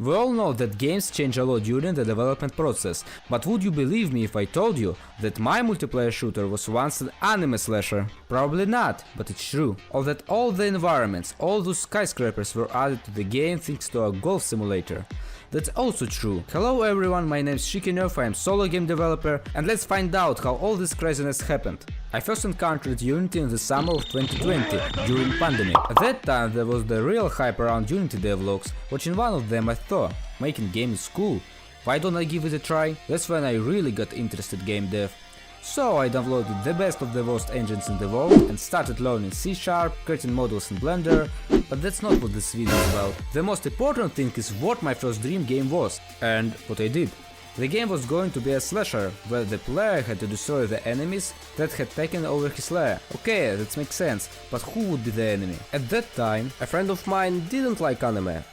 We all know that games change a lot during the development process, but would you believe me if I told you that my multiplayer shooter was once an anime slasher? Probably not, but it's true. Or that all the environments, all those skyscrapers were added to the game thanks to a golf simulator. That's also true. Hello everyone, my name is Shikinev, I am solo game developer, and let's find out how all this craziness happened. I first encountered Unity in the summer of 2020, during pandemic. At that time there was the real hype around Unity devlogs. Watching one of them I thought, making games is cool. Why don't I give it a try? That's when I really got interested in game dev. So I downloaded the best of the worst engines in the world and started learning C#, creating models in Blender, but that's not what this video is about. The most important thing is what my first dream game was, and what I did. The game was going to be a slasher, where the player had to destroy the enemies that had taken over his lair. Okay, that makes sense, but who would be the enemy? At that time, a friend of mine didn't like anime.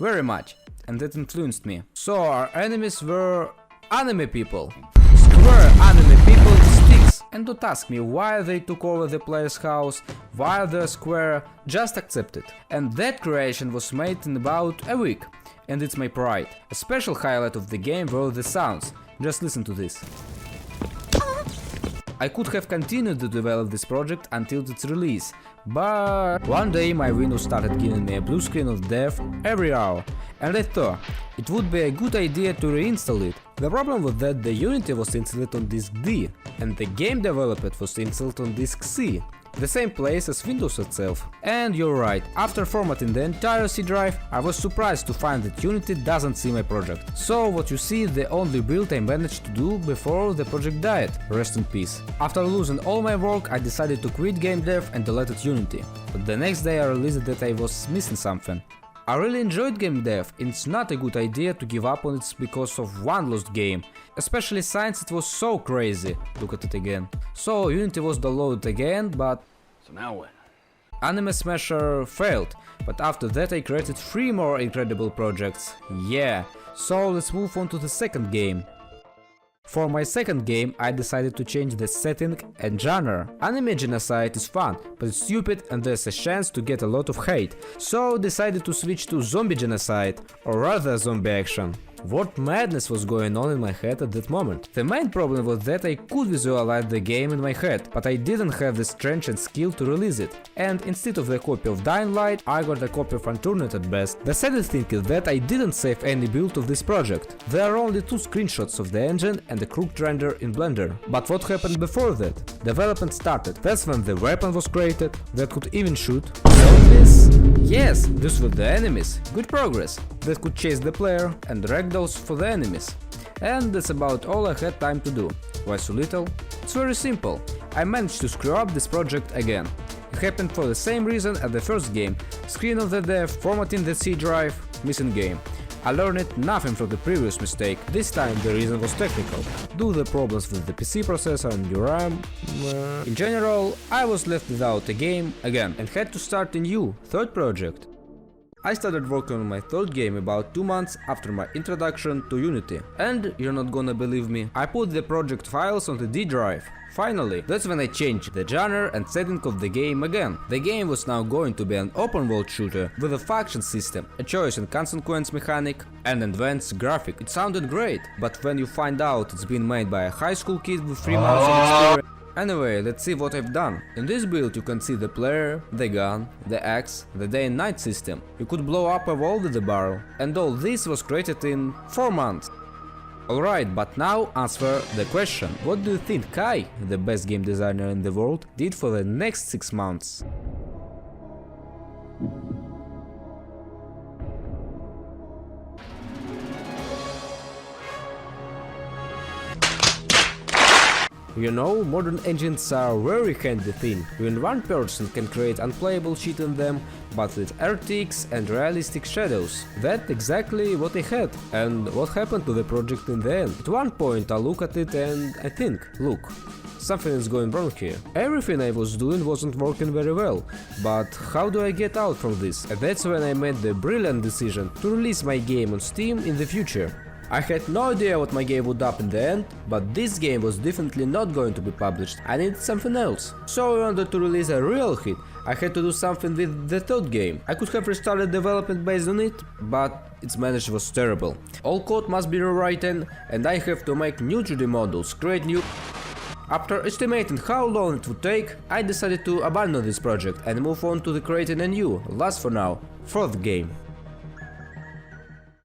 Very much, and that influenced me. So our enemies were anime people. Square anime people with sticks. And don't ask me why they took over the player's house, why they're square, just accept it. And that creation was made in about a week. And it's my pride. A special highlight of the game were the sounds. Just listen to this. I could have continued to develop this project until its release, but one day my Windows started giving me a blue screen of death every hour, and I thought it would be a good idea to reinstall it. The problem was that the Unity was installed on disk D, and the game developed was installed on disk C. The same place as Windows itself. And you're right, after formatting the entire C drive, I was surprised to find that Unity doesn't see my project. So what you see is the only build I managed to do before the project died, rest in peace. After losing all my work, I decided to quit game dev and deleted Unity. But the next day I realized that I was missing something. I really enjoyed game dev, and it's not a good idea to give up on it because of one lost game, especially since it was so crazy. Look at it again. So Unity was downloaded again, but... So now what? Anime Smasher failed, but after that I created 3 more incredible projects. Yeah, so let's move on to the second game. For my second game, I decided to change the setting and genre. Anime genocide is fun, but it's stupid and there's a chance to get a lot of hate, so decided to switch to zombie genocide, or rather zombie action. What madness was going on in my head at that moment? The main problem was that I could visualize the game in my head, but I didn't have the strength and skill to release it. And instead of the copy of Dying Light, I got a copy of Unturned at best. The saddest thing is that I didn't save any build of this project. There are only 2 screenshots of the engine and a crooked render in Blender. But what happened before that? Development started. That's when the weapon was created that could even shoot zombies. Yes, these were the enemies. Good progress. That could chase the player and ragdolls for the enemies. And that's about all I had time to do. Why so little? It's very simple. I managed to screw up this project again. It happened for the same reason as the first game. Screen of the dev, formatting the C drive, missing game. I learned nothing from the previous mistake. This time the reason was technical. Due to the problems with the PC processor and new RAM. In general, I was left without a game again and had to start a new, third project. I started working on my third game about 2 months after my introduction to Unity. And you're not gonna believe me, I put the project files on the D drive. Finally, that's when I changed the genre and setting of the game again. The game was now going to be an open world shooter with a faction system, a choice and consequence mechanic, and advanced graphic. It sounded great, but when you find out it's been made by a high school kid with 3 months of experience. Anyway, let's see what I've done. In this build you can see the player, the gun, the axe, the day and night system. You could blow up a wall with the barrel. And all this was created in 4 months. Alright, but now answer the question. What do you think Kai, the best game designer in the world, did for the next 6 months? You know, modern engines are a very handy thing. When one person can create unplayable shit in them, but with RTX and realistic shadows. That's exactly what I had. And what happened to the project in the end? At one point I look at it and I think, look, something is going wrong here. Everything I was doing wasn't working very well, but how do I get out from this? And that's when I made the brilliant decision to release my game on Steam in the future. I had no idea what my game would up in the end, but this game was definitely not going to be published. I needed something else. So I wanted to release a real hit, I had to do something with the third game. I could have restarted development based on it, but its management was terrible. All code must be rewritten, and I have to make new 3D models, create new... After estimating how long it would take, I decided to abandon this project and move on to the creating a new, last for now, fourth game.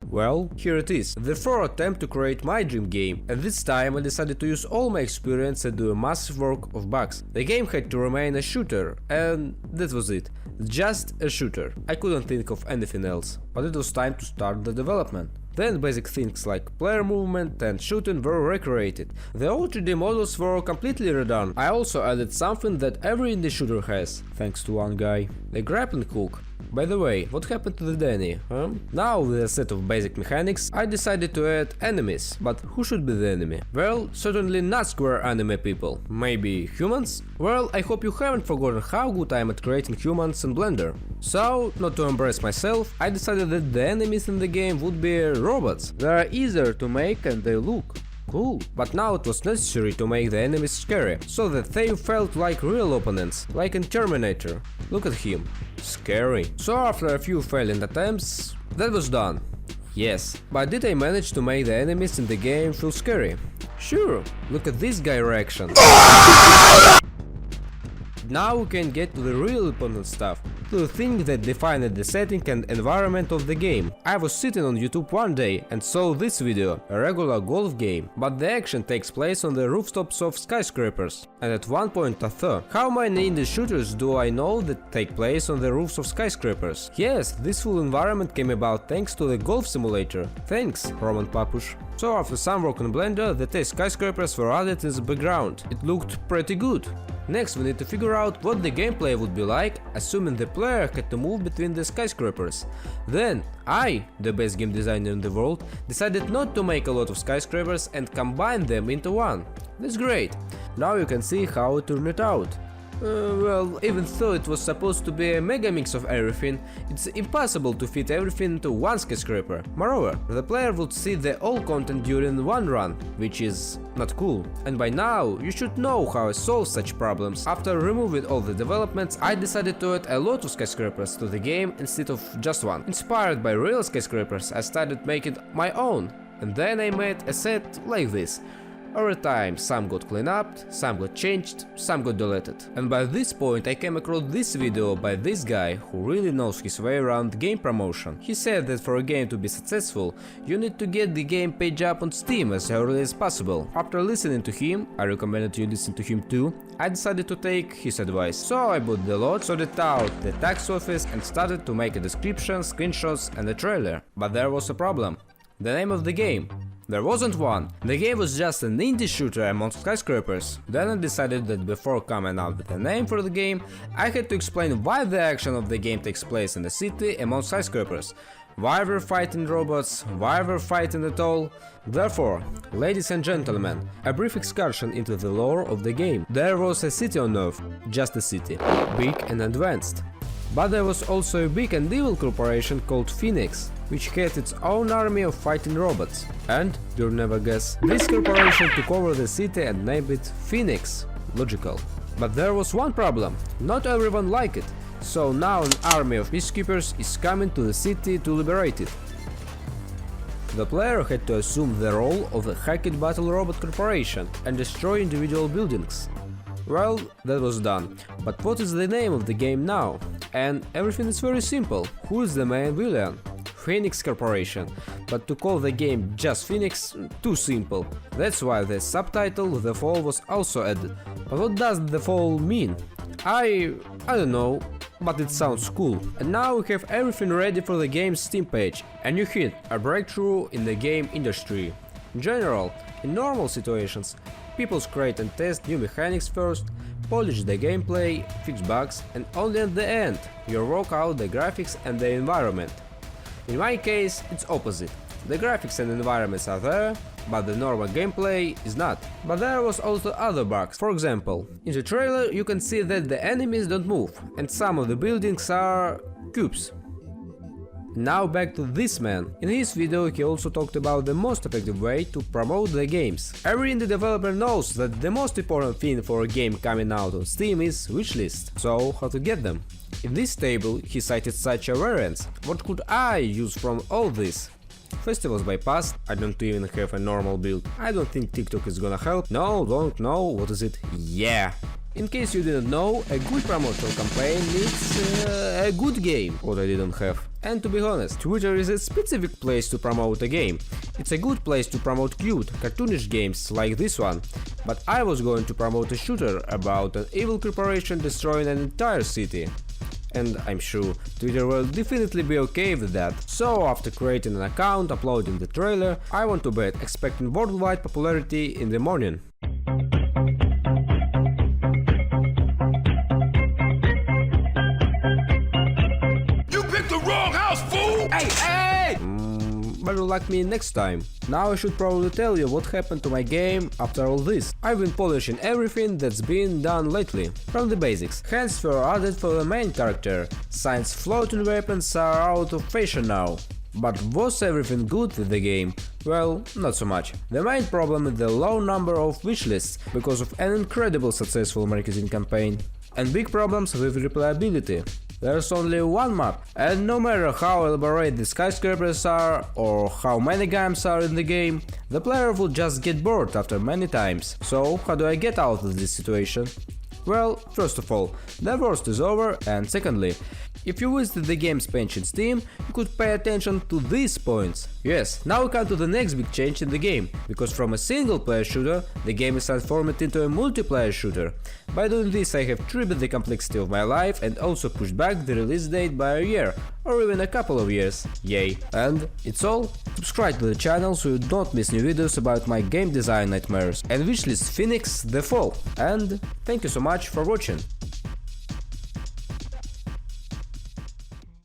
Well, here it is, the fourth attempt to create my dream game, and this time I decided to use all my experience and do a massive work of bugs. The game had to remain a shooter, and that was it. Just a shooter. I couldn't think of anything else, but it was time to start the development. Then basic things like player movement and shooting were recreated. The old 3D models were completely redone. I also added something that every indie shooter has, thanks to one guy. The grappling hook. By the way, what happened to the Danny, huh? Now with a set of basic mechanics, I decided to add enemies. But who should be the enemy? Well, certainly not square anime people. Maybe humans? Well, I hope you haven't forgotten how good I am at creating humans in Blender. So, not to embarrass myself, I decided that the enemies in the game would be robots. They are easier to make and they look cool. But now it was necessary to make the enemies scary, so that they felt like real opponents, like in Terminator. Look at him. Scary. So after a few failing attempts, that was done. Yes. But did I manage to make the enemies in the game feel scary? Sure. Look at this guy reaction. Now we can get to the real important stuff, to the thing that defined the setting and environment of the game. I was sitting on YouTube one day and saw this video, a regular golf game, but the action takes place on the rooftops of skyscrapers. And at one point I thought, how many indie shooters do I know that take place on the roofs of skyscrapers? Yes, this full environment came about thanks to the golf simulator. Thanks, Roman Papush. So after some work in Blender, the test skyscrapers were added in the background. It looked pretty good. Next we need to figure out what the gameplay would be like, assuming the player had to move between the skyscrapers. Then I, the best game designer in the world, decided not to make a lot of skyscrapers and combine them into one. That's great. Now you can see how it turned out. Well, even though it was supposed to be a mega mix of everything, it's impossible to fit everything into one skyscraper. Moreover, the player would see the all content during one run, which is not cool. And by now, you should know how I solve such problems. After removing all the developments, I decided to add a lot of skyscrapers to the game instead of just one. Inspired by real skyscrapers, I started making my own, and then I made a set like this. Over time, some got cleaned up, some got changed, some got deleted. And by this point I came across this video by this guy who really knows his way around game promotion. He said that for a game to be successful, you need to get the game page up on Steam as early as possible. After listening to him, I recommended you listen to him too, I decided to take his advice. So I bought the lot, sorted out the tax office and started to make a description, screenshots and a trailer. But there was a problem. The name of the game. There wasn't one. The game was just an indie shooter among skyscrapers. Then I decided that before coming up with a name for the game, I had to explain why the action of the game takes place in the city among skyscrapers. Why we're fighting robots, why we're fighting at all. Therefore, ladies and gentlemen, a brief excursion into the lore of the game. There was a city on Earth, just a city, big and advanced. But there was also a big and evil corporation called Phoenix, which had its own army of fighting robots. And, you'll never guess, this corporation took over the city and named it Phoenix. Logical. But there was one problem, not everyone liked it, so now an army of peacekeepers is coming to the city to liberate it. The player had to assume the role of the hacked battle robot corporation and destroy individual buildings. Well, that was done. But what is the name of the game now? And everything is very simple. Who is the main villain? Phoenix Corporation. But to call the game just Phoenix, too simple. That's why the subtitle The Fall was also added. But what does The Fall mean? I don't know, but it sounds cool. And now we have everything ready for the game's Steam page. A new hit, a breakthrough in the game industry. In general, in normal situations, people create and test new mechanics first, polish the gameplay, fix bugs, and only at the end you work out the graphics and the environment. In my case, it's opposite. The graphics and environments are there, but the normal gameplay is not. But there was also other bugs. For example, in the trailer you can see that the enemies don't move, and some of the buildings are cubes. Now back to this man. In his video he also talked about the most effective way to promote the games. Every indie developer knows that the most important thing for a game coming out on Steam is wishlist. So how to get them? In this table he cited such a variance. What could I use from all this? Festivals bypassed, I don't even have a normal build. I don't think TikTok is gonna help. No, don't know, what is it? Yeah! In case you didn't know, a good promotional campaign needs a good game, what I didn't have. And to be honest, Twitter is a specific place to promote a game. It's a good place to promote cute, cartoonish games like this one. But I was going to promote a shooter about an evil corporation destroying an entire city. And I'm sure Twitter will definitely be okay with that. So after creating an account, uploading the trailer, I went to bed expecting worldwide popularity in the morning. Better luck me next time. Now I should probably tell you what happened to my game after all this. I've been polishing everything that's been done lately. From the basics. Hands were added for the main character. Science floating weapons are out of fashion now. But was everything good with the game? Well, not so much. The main problem is the low number of wishlists because of an incredible successful marketing campaign. And big problems with replayability. There's only one map, and no matter how elaborate the skyscrapers are or how many games are in the game, the player will just get bored after many times. So how do I get out of this situation? Well, first of all, the worst is over, and secondly, if you visited the game's page in Steam, you could pay attention to these points. Yes, now we come to the next big change in the game, because from a single player shooter, the game is transformed into a multiplayer shooter. By doing this I have tripled the complexity of my life and also pushed back the release date by a year, or even a couple of years. Yay. And it's all. Subscribe to the channel so you don't miss new videos about my game design nightmares and wishlist Phoenix the Fall. And thank you so much for watching.